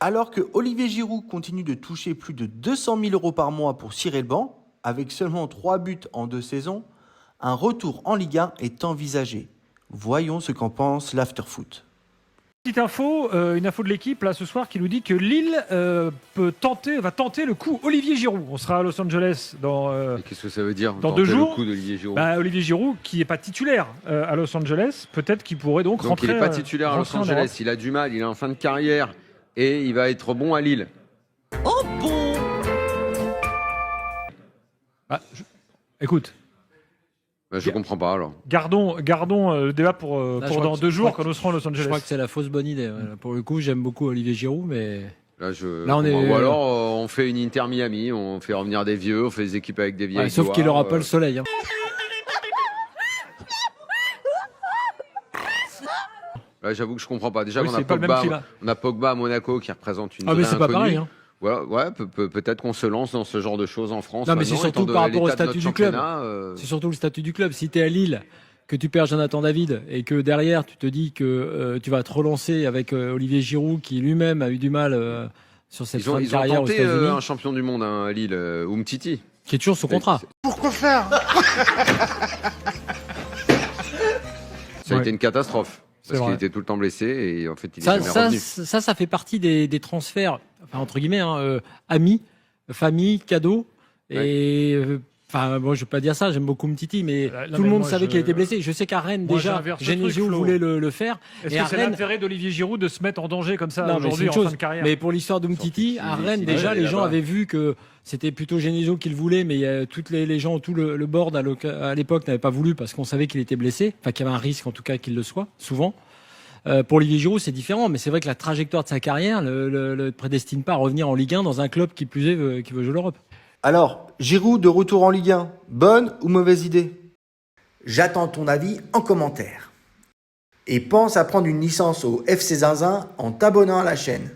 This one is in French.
Alors que Olivier Giroud continue de toucher plus de 200 000 € par mois pour cirer le banc, avec seulement 3 buts en 2 saisons, un retour en Ligue 1 est envisagé. Voyons ce qu'en pense l'Afterfoot. Petite info, une info de l'équipe là ce soir qui nous dit que Lille va tenter le coup Olivier Giroud. On sera à Los Angeles dans qu'est-ce que ça veut dire dans 2 jours. Le coup d'Olivier Giroud. Olivier Giroud qui n'est pas titulaire à Los Angeles, peut-être qu'il pourrait donc rentrer. Il n'est pas titulaire à Los Angeles, il a du mal, il est en fin de carrière et il va être bon à Lille. Oh bon. Écoute. Je comprends pas alors. Gardons le débat pour dans 2 jours quand nous serons à Los Angeles. Je crois que c'est la fausse bonne idée. Pour le coup, j'aime beaucoup Olivier Giroud, mais Là, ou alors on fait une Inter Miami, on fait revenir des vieux, on fait des équipes avec des vieilles. Sauf qu'il n'aura pas le soleil. Hein. Là, j'avoue que je comprends pas. Déjà, on a Pogba à Monaco qui représente une vraie mais c'est inconnue. pas pareil. Hein. Ouais, peut-être qu'on se lance dans ce genre de choses en France. Non, mais c'est surtout par rapport au statut du club. C'est surtout le statut du club. Si tu es à Lille, que tu perds Jonathan David et que derrière tu te dis que tu vas te relancer avec Olivier Giroud qui lui-même a eu du mal sur cette fin de carrière aux États-Unis. Ils ont tenté un champion du monde à Lille, Umtiti. Qui est toujours sous contrat. Pourquoi faire? Ça a été une catastrophe. Parce qu'il était tout le temps blessé et en fait il est jamais revenu. Ça fait partie des transferts, enfin, entre guillemets, amis, famille, cadeaux. Et moi je vais pas dire ça, j'aime beaucoup Mtiti, mais tout le monde savait qu'il était blessé. Je sais qu'à Rennes déjà, Genesio voulait le faire. Est-ce que c'est l'intérêt d'Olivier Giroud de se mettre en danger comme ça aujourd'hui en fin de carrière? Mais pour l'histoire de Mtiti, à Rennes déjà, les gens avaient vu que c'était plutôt Genesio qui le voulait, mais toutes les gens, tout le board à l'époque n'avait pas voulu parce qu'on savait qu'il était blessé, enfin qu'il y avait un risque en tout cas qu'il le soit, souvent. Pour Olivier Giroud, c'est différent, mais c'est vrai que la trajectoire de sa carrière le prédestine pas à revenir en Ligue 1 dans un club qui plus est qui veut jouer l'Europe. Alors, Giroud de retour en Ligue 1, bonne ou mauvaise idée? J'attends ton avis en commentaire. Et pense à prendre une licence au FC Zinzin en t'abonnant à la chaîne.